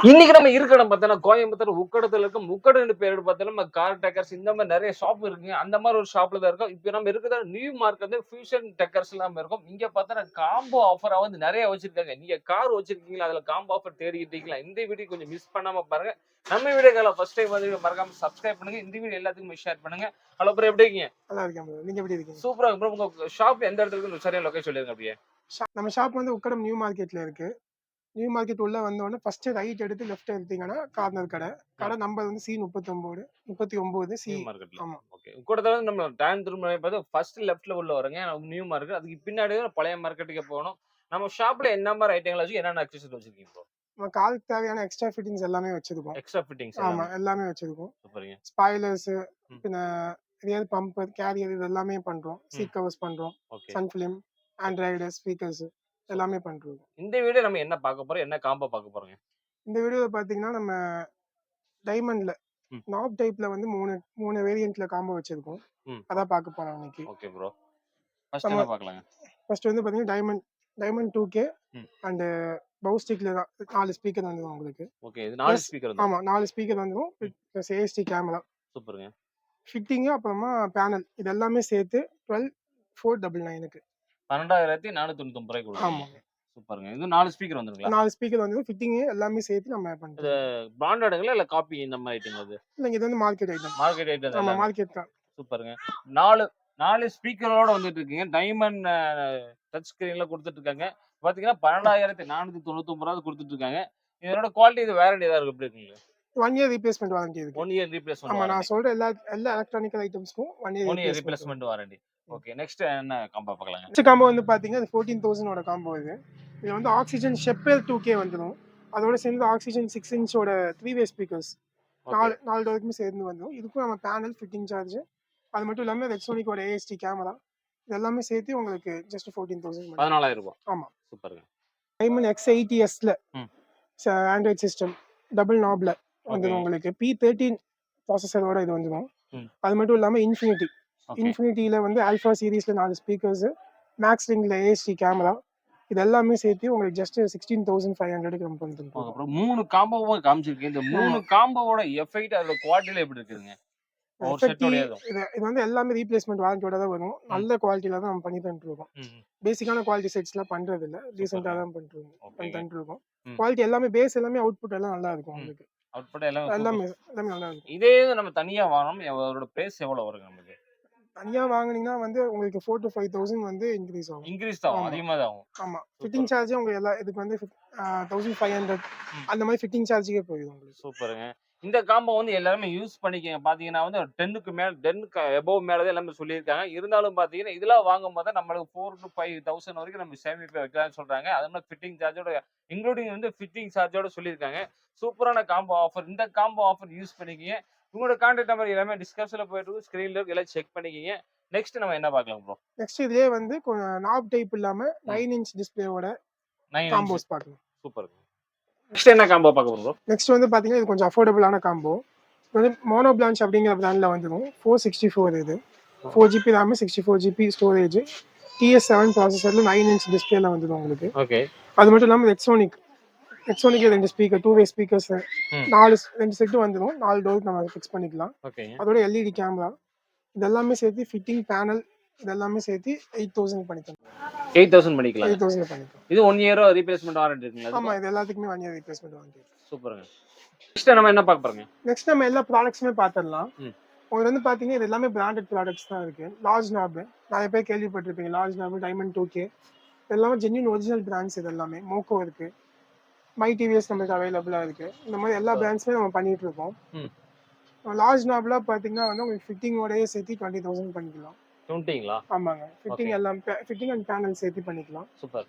இன்னைக்கு நம்ம இருக்கிற இடம் பார்த்தீங்கன்னா, கோயம்புத்தூர் உக்கடத்துல இருக்க முக்கடுன்னு பேரு பார்த்தீங்கன்னா, நம்ம கார் டெக்கர்ஸ் இந்த மாரி நெறைய ஷாப் இருக்குங்க. அந்த மாரி ஒரு ஷாப்ல தான் இருக்கோம். இப்ப நம்ம இருக்கிறது நியூ மார்க்கெட் ஃபியூஷன் டெக்கர்ஸ்லாம் இருக்கும். இங்க பார்த்தீங்கன்னா, காம்போ ஆஃபரா வந்து நெறைய வச்சிருக்காங்க. நீங்க கார் வச்சிருக்கீங்களா? அதுல காம்போ ஆஃபர் தேடிக்கிட்டு இருக்கீங்களா? இந்த வீடியோ கொஞ்சம் மிஸ் பண்ணாம பாருங்க. நம்ம வீடியோக்கள ஃபர்ஸ்ட் டைம் வந்து மறக்காம சப்ஸ்கிரைப் பண்ணுங்க. இந்த வீடியோ எல்லாத்துக்கும் ஷேர் பண்ணுங்க. ஹலோ ப்ரோ எப்படி இருக்கீங்க? நல்லா இருக்கேன் ப்ரோ. நீங்க எப்படி இருக்கீங்க? சூப்பரா ப்ரோ. உங்க ஷாப் எந்த இடத்துல இருக்குன்னு சரியா லொகேஷன் சொல்லிருங்க அப்படியே. நம்ம ஷாப் வந்து உக்கடம் நியூ மார்க்கெட்ல இருக்கு. நியூ மார்க்கெட் உள்ள வந்தோடனே ஃபர்ஸ்ட் ரைட் எடுத்து லெஃப்ட் எடுத்தீங்கன்னா கார்னர் கடை. கடை நம்பர் வந்து C39 சி. நியூ மார்க்கெட்ல. ஆமா. ஓகே. கூடத்துல வந்து நம்ம டான் திருமலை பார்த்து ஃபர்ஸ்ட் லெஃப்ட்ல உள்ள வரங்க. New market. அதுக்கு பின்னாடி தான் பழைய மார்க்கெட்டுக்கு போகணும். நம்ம ஷாப்ல என்ன மாரி ஐட்டங்கள் வச்சு என்னென்ன அக்சஸரி வச்சிருக்கீங்க ப்ரோ? நம்ம காருக்கு தேவையான எக்ஸ்ட்ரா ஃபிட்டிங்ஸ் எல்லாமே வச்சிருக்கோம். எக்ஸ்ட்ரா ஃபிட்டிங்ஸ் ஆமா, எல்லாமே. எல்லாமே வச்சிருக்கோம். சூப்பர்ங்க. ஸ்பாய்லர்ஸ், ம். பின்ன ரியர் பம்பர், கேரியர் இது எல்லாமே பண்றோம். சீட் கவர்ஸ் பண்றோம். Okay. Sun film, android speakers எல்லாமே பண்றோம். இந்த வீடியோ நம்ம என்ன பார்க்க போறோம்? என்ன காம்போ பார்க்க போறோங்க? இந்த வீடியோல பாத்தீங்கன்னா நம்ம டைமண்ட்ல ம். நாப் டைப்ல வந்து மூணு வேரியன்ட்ல காம்போ வச்சிருக்கோம். ம். அதான் பார்க்க போறோம் இன்னைக்கு. Okay bro. ஃபர்ஸ்ட் நம்ம என்ன பார்க்கலாங்க? ஃபர்ஸ்ட் வந்து பாத்தீங்கன்னா டைமண்ட் 2K ம். அண்ட் பவுஸ்டிக்ல தான் 4 ஸ்பீக்கர் வந்துடும் உங்களுக்கு. ஓகே. இது 4 ஸ்பீக்கர் வந்து. ஆமா, 4 ஸ்பீக்கர் வந்துடும். பிளஸ் ஏஎஸ்டி கேமரா சூப்பர்ங்க. ஃபிட்டிங், அப்புறமா பேனல் இது எல்லாமே சேர்த்து 12,499க்கு 12,499 ரூபாய்க்கு கொடுக்குறீங்க. ஆமா. சூப்பர்ங்க. இது 4 ஸ்பீக்கர் வந்துருங்களா? 4 ஸ்பீக்கர் வந்து ஃபிட்டிங் எல்லாமே சேர்த்து நம்ம பண்றோம். இது பிராண்டட்ங்களா இல்ல காப்பி இந்த மாதிரி ஐட்டம் அது? இல்லங்க, இது வந்து மார்க்கெட் ஐட்டம். மார்க்கெட் ஐட்டம் ஆமா, எல்லாமே. மார்க்கெட் தான். சூப்பருங்க. 4 ஸ்பீக்கரோட வந்துட்டு இருக்கீங்க. டைமண்ட் டச் ஸ்கிரீன்ல குடுத்துட்டு இருக்காங்க. பாத்தீங்கன்னா 12,499 ரூபாய் குடுத்துட்டு இருக்காங்க. இதோட குவாலிட்டி இது வாரண்டி ஏதாவது எப்படி இருக்குங்க? 1 இயர் ரீப்ளேஸ்மென்ட் வாரண்டி இருக்கு. 1 இயர் ரீப்ளேஸ்மென்ட் ஆமா, வாரண்டி. நான் சொல்ற எல்லா எலக்ட்ரானிக்கல் ஐட்டம்ஸ்க்கும் 1 year 1 year replacement replacement warranty. Okay. Next என்ன காம்போ பார்க்கலாங்க? நெக்ஸ்ட் காம்போ வந்து பாத்தீங்கன்னா இது 14,000 ஓட காம்போ இது. இது வந்து ஆக்ஸிஜன் ஷெப்பேல் 2K வந்துடும். அதோட சேர்ந்து ஆக்ஸிஜன் 6 இன்ச்சோட 3-வே ஸ்பீக்கர்ஸ் நாலு டோருக்குமே சேர்ந்து வந்துடும். இதுக்கும் நம்ம பேனல் ஃபிட்டிங் சார்ஜ், அது மட்டும் இல்லாமல் ரெக்ஸோனிக்கோட ஏஎஸ்டி கேமரா இது எல்லாமே சேர்த்து உங்களுக்கு ஜஸ்ட் 14,000. 14,000 ரூபாய். ஆமா. சூப்பருங்க. டைமண்ட் X80Sல ஆண்ட்ராய்ட் சிஸ்டம் டபுள் நாப்ல வந்துடும் உங்களுக்கு. P13 ப்ராசஸரோட இது வந்துடும். அது மட்டும் இல்லாமல் இன்ஃபினிட்டியில வந்து ஆல்ஃபா சீரீஸ்ல 4 ஸ்பீக்கர்ஸ், மேக்ஸ் ரிங்ல ஏஎஸ்டி கேமரா இது எல்லாமே சேர்த்து உங்களுக்கு ஜஸ்ட் 16,500க்கு நம்ம பண்ணிட்டு. அப்புறம் 3 காம்போவும் காமிச்சிருக்கீங்க. இந்த 3 காம்போவோட எஃபெக்ட் அதோட குவாலிட்டில எப்படி இருக்குங்க? இது வந்து எல்லாமே ரீப்ளேஸ்மெண்ட் வாரண்டியோட தான் வரும். நல்ல குவாலிட்டியில தான் நம்ம பண்ணி தந்துட்டு இருக்கோம். பேசிக்கான குவாலிட்டி செட்ஸ்லாம் பண்றது இல்ல, ரீசெண்டா தான் பண்ணிட்டு இருக்கோம். குவாலிட்டி எல்லாமே பேஸ் எல்லாமே அவுட்புட் எல்லாம் நல்லா இருக்கும் உங்களுக்கு. அவுட்புட் எல்லாமே நல்லா இருக்கும். இதே நம்ம தனியா வாங்கணும், அதோட பிரைஸ் எவ்வளவு வருங்க நமக்கு? தனியா வாங்குனீங்கன்னா வந்து உங்களுக்கு 4 to 5,000 வந்து இன்க்ரீஸ் ஆகும். இன்க்ரீஸ் ஆகும், அதிகமா தான் ஆகும். ஆமா, ஃபிட்டிங் சார்ஜ் உங்களுக்கு எல்லா இதுக்கு வந்து 1,500 அந்த மாதிரி ஃபிட்டிங் சார்ஜுக்கே போயிடும் உங்களுக்கு. சூப்பருங்க. இந்த காம்போ வந்து எல்லாருமே யூஸ் பண்ணிக்கங்க. பாத்தீங்கன்னா வந்து 10க்கு மேல 10க்கு அபோவ் மேல தான் எல்லாமே சொல்லியிருக்காங்க. இருந்தாலும் பாத்தீங்கன்னா இதெல்லாம் வாங்கும்போது நம்மளுக்கு 4 to 5,000 வரைக்கும் நம்ம சேமிப்பு வைக்கலாம்னு சொல்றாங்க. அதனால ஃபிட்டிங் சார்ஜோட இன்க்ளூடிங் வந்து ஃபிட்டிங் சார்ஜோட சொல்லியிருக்காங்க. சூப்பரான காம்போ ஆஃபர். இந்த காம்போ ஆஃபர் யூஸ் பண்ணிக்கங்க. உங்களோட கான்டாக்ட் நம்பர் எல்லாமே டிஸ்கிரிப்ஷன்ல போயிட்டு இருக்கு, ஸ்கிரீன்ல இருக்கு, எல்லாம் செக் பண்ணிக்கங்க. நெக்ஸ்ட் நம்ம என்ன பார்க்கலாம் ப்ரோ? நெக்ஸ்ட் இதுலயே வந்து நாப் டைப் இல்லாம 9 இன்ச் டிஸ்ப்ளேவோட காம்போஸ் பார்க்கலாம். சூப்பர். நெக்ஸ்ட் என்ன காம்போ பார்க்க போறோம் ப்ரோ? நெக்ஸ்ட் வந்து பாத்தீங்கன்னா இது கொஞ்சம் அஃபோர்டபுளான காம்போ. இது வந்து மோனோ பிளான்ச் அப்படிங்கிற பிராண்ட்ல வந்துடும். 464 இது 4GB RAM 64GB storage, TS7 ப்ராசஸர்ல 9 இன்ச் டிஸ்ப்ளேல வந்துடும் உங்களுக்கு. ஓகே. அது மட்டும் இல்லாம ரெக்ஸோனிக் 2 ஸ்பீக்கர் 2-வே ஸ்பீக்கர்ஸ் 2 செட் வந்துடும். 4 டோருக்கு நம்ம ஃபிக்ஸ் பண்ணிக்கலாம். அதோட LED கேமரா இதெல்லாமே சேர்த்து ஃபிட்டிங் பேனல் இதெல்லாமே சேர்த்து 8,000 பண்ணிக்கலாம். 8,000 பண்ணிக்கலாம். 8,000 பண்ணிக்கலாம். இது 1 இயர் ரீப்ளேஸ்மென்ட் வாரண்டி இருக்குங்களா? ஆமா, இது எல்லாத்துக்குமே 1 இயர் ரீப்ளேஸ்மென்ட் வாரண்டி. சூப்பருங்க. நெக்ஸ்ட் நம்ம என்ன பார்க்க போறோம்? நெக்ஸ்ட் நம்ம எல்லா ப்ராடக்ட்ஸுமே பார்த்துடலாம். உங்களுக்கு வந்து பாத்தீங்கன்னா இது எல்லாமே பிராண்டட் ப்ராடக்ட்ஸ் தான் இருக்கு. லார்ஜ் நாப் நிறைய பேர் கேள்விப்பட்டிருப்பீங்க. லார்ஜ் நாப், டைமண்ட் 2K எல்லாமே ஜென்யூன் ஒரிஜினல் பிராண்ட்ஸ். இது எல்லாமே மோக்கோ இருக்கு, மை டிவிஎஸ் நமக்கு அவைலபிளா இருக்கு. இந்த மாதிரி எல்லா பிராண்ட்ஸுமே நம்ம பண்ணிட்டு இருக்கோம். லார்ஜ் நாப்ல பாத்தீங்கன்னா வந்து உங்களுக்கு ஃபிட்டிங்கோடயே சேர்த்து 20,000 பண்ணிக்கலாம். 20ங்களா? ஆமாங்க, ஃபிட்டிங் எல்லாம் ஃபிட்டிங் அண்ட் பேனல் சேர்த்து பண்ணிக்கலாம். சூப்பர்.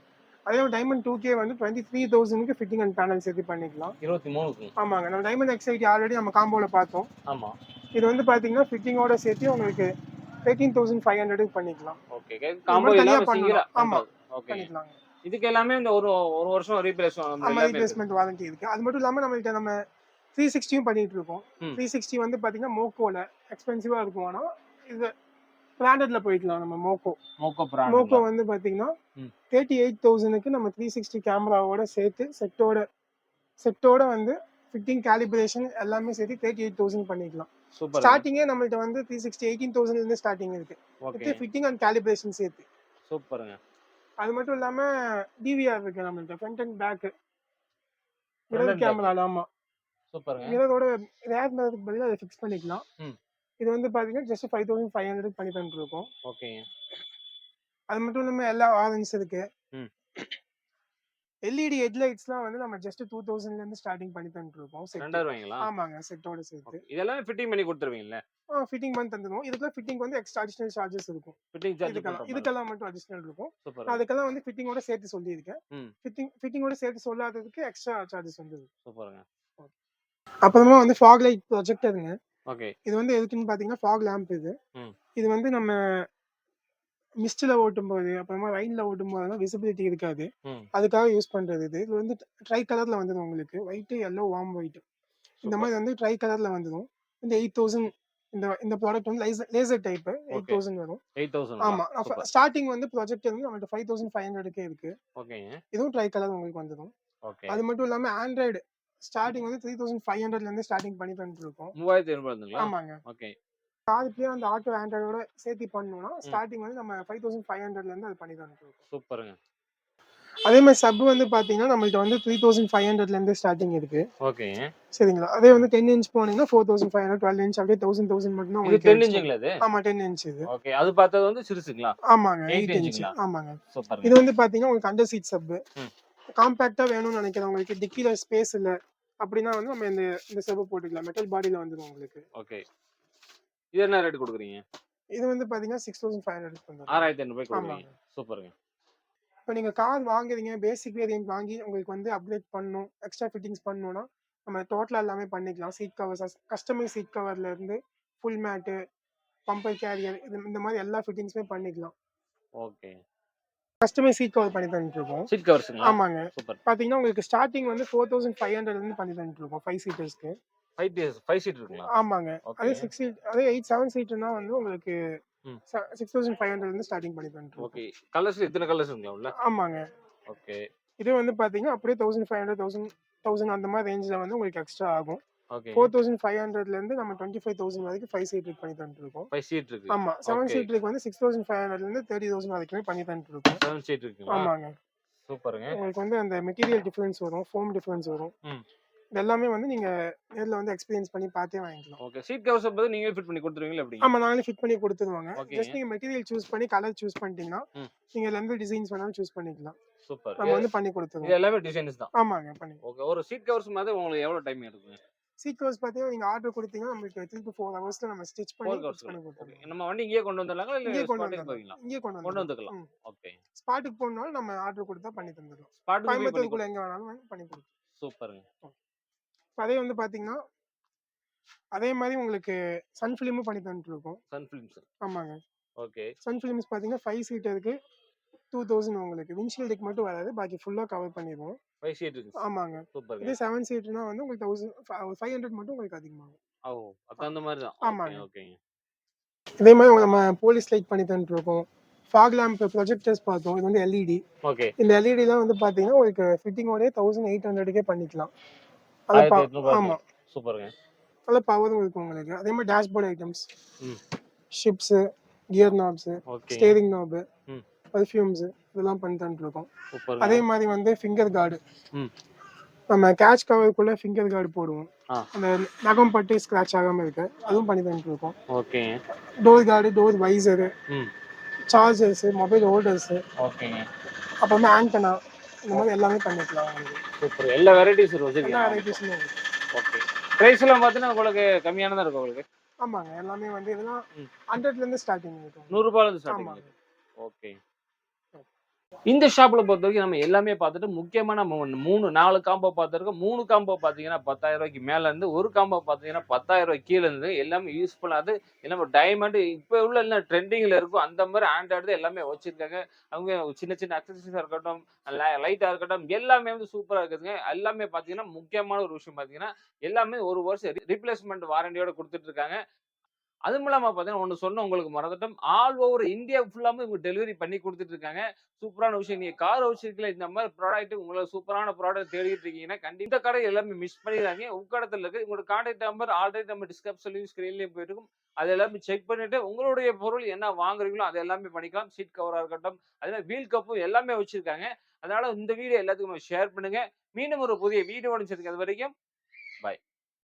அதே டைமண்ட் 2K வந்து 23,000க்கு ஃபிட்டிங் அண்ட் பேனல் சேர்த்து பண்ணிக்கலாம். 23க்கு? ஆமாங்க. நம்ம டைமண்ட் X80 ஆல்ரெடி நம்ம காம்போல பார்த்தோம். ஆமா. இது வந்து பாத்தீங்கன்னா ஃபிட்டிங்கோட சேர்த்து உங்களுக்கு 13,500க்கு பண்ணிக்கலாம். ஓகே. காம்போ எல்லாம் சிங்கிளா? ஆமா, ஓகே பண்ணிக்கலாம். இதுக்கு எல்லாமே இந்த ஒரு வருஷம் ரீப்ளேஸ்மென்ட் வாரண்டி இருக்கு. அது மட்டும் இல்லாம நம்ம 360 பண்ணிட்டு இருக்கோம். 360 வந்து பாத்தீங்கன்னா மோக்கோல எக்ஸ்பென்சிவா இருக்கும். ஆனா இது பிராண்டட்ல போய்க்கலாம். நம்ம மோக்கோ வந்து பாத்தீங்கன்னா 38,000க்கு நம்ம 360 கேமராவோட சேர்த்து செட்டோட செட்டோட வந்து ஃபிட்டிங் கேலிப்ரேஷன் எல்லாமே சேர்த்து 38,000 பண்ணிக்கலாம். சூப்பருங்க. ஸ்டார்டிங்கே நம்மள்ட்ட வந்து 360 18,000 இருந்து ஸ்டார்டிங் இருக்கு. Okay. With fitting and calibration சேர்த்து. சூப்பருங்க. அது மட்டும் இல்லாம டிவிஆர் இருக்கு நம்மள்ட்ட, front and back front mirror and back. Camera. ஆமா, சூப்பருங்க. மிரரோட ரேர் மிரருக்கு பதிலா அதை ஃபிக்ஸ் பண்ணிக்கலாம். ம். இது வந்து பாத்தீங்கன்னா ஜஸ்ட் 5,500 பண்ணி தந்துட்டு இருக்கோம். ஓகேங்க. அது மட்டும் இல்லாம எல்லா ஆரன்ஸ் இருக்கு. ம். எல்இடி ஹெட்லைட்ஸ்லாம் வந்து நம்ம ஜஸ்ட் 2,000ல இருந்து ஸ்டார்டிங் பண்ணி தந்துட்டு இருக்கோம். செட். 2000 ரூபாய்ங்களா? ஆமாங்க, செட்டோட சேர்த்து. இதெல்லாம் ஃபிட்டிங் பண்ணி கொடுத்துருவீங்கல்ல? ஃபிட்டிங் பண்ணி தந்துடுவோம். இதுக்கெல்லாம் ஃபிட்டிங் வந்து எக்ஸ்ட்ரா அடிஷனல் சார்ஜஸ் இருக்கும். ஃபிட்டிங் சார்ஜ் இதுக்கெல்லாம் மட்டும் அடிஷனல் இருக்கும். சூப்பர். நான் அதுக்கெல்லாம் வந்து ஃபிட்டிங்கோட சேர்த்து சொல்லியிருக்கேன். ம். ஃபிட்டிங்கோட சேர்த்து சொல்லாததுக்கு எக்ஸ்ட்ரா சார்ஜஸ் வந்து. சூப்பருங்க. அப்புறமா வந்து ஃபாக் லைட் ப்ரொஜெக்டருங்க. ஓகே. இது வந்து எதுக்குன்னு பாத்தீங்கன்னா ஃபாக் லேம்ப் இது. இது வந்து நம்ம மிஸ்ட்ல ஓட்டும்போது அப்புறமா ரெயின்ல ஓட்டும்போது விசிபிலிட்டி இருக்காது, அதுக்காக யூஸ் பண்றது. இது வந்து ட்ரை கலர்ல வந்துடும் உங்களுக்கு, ஒயிட் எல்லோ வார்ம் ஒயிட் இந்த மாதிரி வந்து ட்ரை கலர்ல வந்துடும். இந்த 8,000 இந்த ப்ராடக்ட் வந்து லேசர் டைப் 8,000 வரும். 8,000. ஆமா, ஸ்டார்டிங் வந்து ப்ராஜெக்ட் வந்து நம்மள்ட்ட 5,500 இருக்கு. ஓகேங்க. இதுவும் ட்ரை கலர் உங்களுக்கு வந்துடும். ஓகே. அது மட்டும் இல்லாம ஆண்ட்ராய்டு ஸ்டார்டிங் வந்து 3,500ல இருந்து ஸ்டார்டிங் பண்ணி தந்துட்டு இருக்கோம். 3,200. ஆமாங்க. ஓகே. கார்லயே அந்த ஆட்டோ ஆண்ட்ராய்டோட சேர்த்து பண்ணனும்னா ஸ்டார்டிங் வந்து நம்ம 5,500ல இருந்து அது பண்ணி தந்துட்டு இருக்கோம். சூப்பருங்க. அதே மாதிரி சப் வந்து பாத்தீங்கன்னா நம்மள்ட்ட வந்து 3,500ல இருந்து ஸ்டார்டிங் இருக்கு. ஓகே. சரிங்களா? அதே வந்து 10 இன்ச் போனீங்கன்னா 4,500, 12 இன்ச் அப்படியே 1,000 மட்டும் தான். இது 10 இன்ச்ங்களா இது? ஆமா, 10 இன்ச் இது. ஓகே. அது பார்த்தது வந்து சிறுசுங்களா? ஆமாங்க, 8 இன்ச். ஆமாங்க. சூப்பர். இது வந்து பாத்தீங்கன்னா உங்களுக்கு அண்டர் சீட் சப். காம்பாக்ட்டா வேணும்னு நினைக்கிறவங்களுக்கு, டிக்கில ஸ்பேஸ் இல்ல அப்படினா வந்து நம்ம இந்த சப் போட்டுக்கலாம். மெட்டல் பாடியில வந்துரும் உங்களுக்கு. ஓகே. இது என்ன ரேட் கொடுக்குறீங்க? இது வந்து பாத்தீங்கன்னா 6,500 பண்றோம். 6,500 ரூபாய் கொடுக்குறீங்க. சூப்பருங்க. இப்போ நீங்க கார் வாங்குறீங்க, பேசிக் வேரியன்ட் வாங்கி உங்களுக்கு வந்து அப்கிரேட் பண்ணனும், எக்ஸ்ட்ரா ஃபிட்டிங்ஸ் பண்ணனும்னா நம்ம டோட்டலா எல்லாமே பண்ணிக்கலாம். சீட் கவர்ஸ், கஸ்டமைஸ் சீட் கவர்ல இருந்து ஃபுல் மேட், பம்பர் கேரியர் இந்த மாதிரி எல்லா ஃபிட்டிங்ஸுமே பண்ணிக்கலாம். ஓகே. கஸ்டமைஸ் சீட் கவர் பண்ணி தந்துட்டு இருக்கோம். சீட் கவர்ஸ்ங்களா? ஆமாங்க. சூப்பர். பாத்தீங்கன்னா உங்களுக்கு ஸ்டார்டிங் வந்து 4,500ல இருந்து பண்ணி தந்துட்டு இருக்கோம் 5 சீட்டர்ஸ்க்கு. 5 சீட் இருக்குங்களா? ஆமாங்க. அதே 6 சீட், அதே 7 சீட்னா வந்து உங்களுக்கு 6,500ல இருந்து ஸ்டார்டிங் பண்ணி தந்துட்டு இருக்கோம். ஓகே. கலர்ஸ் எத்தனை கலர்ஸ் இருக்குங்க உள்ள? ஆமாங்க. ஓகே. இது வந்து பாத்தீங்கன்னா அப்படியே 1,500 1000 அந்த மாதிரி ரேஞ்சில வந்து உங்களுக்கு எக்ஸ்ட்ரா ஆகும். ஓகே. 4,500ல இருந்து நம்ம 25,000 வரைக்கும் 5 சீட் பண்ணி தந்துட்டு இருக்கோம். 5 சீட் இருக்கு. ஆமா. 7 சீட்ருக்கு வந்து 6,500ல இருந்து 30,000 வரைக்கும் பண்ணி தந்துட்டு இருக்கோம். 7 சீட் இருக்குங்களா? ஆமாங்க. சூப்பருங்க. உங்களுக்கு வந்து அந்த மெட்டீரியல் டிஃபரன்ஸ் வரும், ஃபோம் டிஃபரன்ஸ் வரும். இது எல்லாமே வந்து நீங்க நேர்ல வந்து எக்ஸ்பீரியன்ஸ் பண்ணி பார்த்தே வாங்கிக்கலாம். ஓகே. சீட் கவர்ஸ் வந்து நீங்களே ஃபிட் பண்ணி கொடுத்துருவீங்களா எப்படி? ஆமா, நாங்களே ஃபிட் பண்ணி கொடுத்துருவாங்க. ஜஸ்ட் நீங்க மெட்டீரியல் சூஸ் பண்ணி கலர் சூஸ் பண்ணிட்டீங்கன்னா நீங்க இதுல இருந்து டிசைன்ஸ் வேணாலும் சூஸ் பண்ணிக்கலாம். சூப்பர். நம்ம வந்து பண்ணி கொடுத்துருவோம். இது எல்லாமே டிசைன்ஸ் தான். ஆமாங்க, பண்ணி. ஓகே. ஒரு சீட் கவர்ஸ் மாதிரி உங்களுக்கு எவ்வளவு டைம் எடுக்கும்? சீட் கவர்ஸ் பாத்தீங்கன்னா நீங்க ஆர்டர் கொடுத்தீங்கன்னா நமக்கு 3 to 4 ஹவர்ஸ்ல நம்ம ஸ்டிட்ச் பண்ணி கொடுத்துருவோம். நம்ம வண்டி இங்கே கொண்டு வந்துடலாங்களா இல்ல ஸ்பாட்டுக்கு போவீங்களா? இங்கே கொண்டு வந்துக்கலாம். ஓகே. ஸ்பாட்டுக்கு போனாலும் நம்ம ஆர்டர் கொடுத்தா பண்ணி தந்துறோம். ஸ்பாட்டுக்கு கோயம்புத்தூர்க்குள்ள எங்க வேணாலும் பண்ணி கொடுப்போம். சூப்பருங்க. அதே வந்து பாத்தீங்கன்னா அதே மாதிரி உங்களுக்கு சன் ஃபிலிமும் பண்ணி தந்துட்டு இருக்கோம். Sun films. ஆமாங்க. ஓகே. சன் ஃபிலிம்ஸ் பாத்தீங்கன்னா 5 சீட்டருக்கு 2,000 உங்களுக்கு விண்ட்ஷீல்டுக்கு மட்டும் வராது, பாக்கி ஃபுல்லா கவர் பண்ணிடுவோம். 5 சீட் இருக்கு. ஆமாங்க. சூப்பர். இதே 7 சீட்னா வந்து உங்களுக்கு 1,500 மட்டும் உங்களுக்கு அதிகமாகும். ஓ, அந்த மாதிரி தான். ஆமாங்க. ஓகேங்க. இதே மாதிரி நம்ம போலீஸ் லைட் பண்ணி தந்துட்டு இருக்கோம். ஃபாக் லேம்ப் ப்ரொஜெக்டர்ஸ் பார்த்தோம். இது வந்து எல்இடி. ஓகே. இந்த எல்இடி தான் வந்து பாத்தீங்கன்னா உங்களுக்கு ஃபிட்டிங்கோட 1,800க்கே பண்ணிக்கலாம். ஆமா. சூப்பருங்க. நல்ல பவரும் இருக்கும் உங்களுக்கு. அதே மாதிரி dashboard items, chips, gear knobs, steering knob, perfumes இதெல்லாம் பண்ணி தந்துட்டு இருக்கோம். அதே மாதிரி வந்து ஃபிங்கர் கார்டு, நம்ம கேட்ச் கவருக்குள்ள ஃபிங்கர் கார்டு போடுவோம். அந்த நகம் பட்டு ஸ்கிராட்ச் ஆகாம இருக்கு, அதுவும் பண்ணி தந்துட்டு இருக்கோம். Okay. Door card, door visor, chargers, mobile holders, ஓகேங்க, அப்புறமா ஆண்டனா, இந்த மாதிரி எல்லாமே பண்ணிக்கலாம் உங்களுக்கு. சூப்பர். எல்லா வெரைட்டிஸ் இருக்கு. எல்லா வெரைட்டிஸுமே இருக்கு. ஓகே. பிரைஸ் எல்லாம் பார்த்தீங்கன்னா உங்களுக்கு கம்மியானதா இருக்கும் உங்களுக்கு? ஆமாங்க. எல்லாமே வந்து இதெல்லாம் 100ல இருந்து ஸ்டார்டிங் இருக்கும். 100 ரூபாயில இருந்து ஸ்டார்டிங். ஓகே. இந்த ஷாப்ல பொறுத்த வரைக்கும் நம்ம எல்லாமே பார்த்துட்டு முக்கியமா நம்ம 3-4 காம்போ பார்த்துருக்கோம். 3 காம்போ பார்த்தீங்கன்னா 10,000 ரூபாய்க்கு மேல இருந்து, ஒரு காம்போ பார்த்தீங்கன்னா 10,000 ரூபாய்க்கு கீழே இருந்து எல்லாமே யூஸ்ஃபுல்லா. அது எல்லாமே டைமண்ட் இப்போ உள்ள எல்லாம் ட்ரெண்டிங்ல இருக்கும் அந்த மாதிரி ஆண்ட்ராய்டு எல்லாமே வச்சிருக்காங்க. அவங்க சின்ன சின்ன அக்சசரிஸா இருக்கட்டும், லைட்டா இருக்கட்டும், எல்லாமே வந்து சூப்பரா இருக்குதுங்க. எல்லாமே பார்த்தீங்கன்னா முக்கியமான ஒரு விஷயம் பார்த்தீங்கன்னா எல்லாமே 1 வருஷம் ரீப்ளேஸ்மெண்ட் வாரண்டியோட கொடுத்துட்டு இருக்காங்க. அதுவும் இல்லாம பார்த்தீங்கன்னா, ஒண்ணு சொன்னேன் உங்களுக்கு மறந்துட்டோம். ஆல் ஓவர் இந்தியா ஃபுல்லாமே இவங்க டெலிவரி பண்ணி குடுத்துட்டு இருக்காங்க. சூப்பரான விஷயம். நீங்க கார் வச்சிருக்கீங்களா, இந்த மாரி ப்ராடக்ட் உங்களுக்கு சூப்பரான ப்ராடக்ட் தேடிட்டு இருக்கீங்கன்னா, கண்டிப்பா இந்த கடை எல்லாமே மிஸ் பண்ணிறாதீங்க. உக்கடத்துல இருக்கு. உங்களோட கான்டாக்ட் நம்பர் ஆல்ரெடி நம்ம டிஸ்கிரிப்ஷன்லயும், ஸ்க்ரீன்லயும் போயிருக்கும். அது எல்லாமே செக் பண்ணிட்டு, உங்களுடைய பொருள் என்ன வாங்குறீங்களோ, அது எல்லாமே பண்ணிக்கலாம். சீட் கவரா இருக்கட்டும், அதே மாரி வீல் கப்பும் எல்லாமே வச்சிருக்காங்க. அதனால இந்த வீடியோ எல்லாத்துக்கும் ஷேர் பண்ணுங்க. மீண்டும் ஒரு புதிய வீடியோவோட சந்திக்கும். அதுவரைக்கும் பாய்.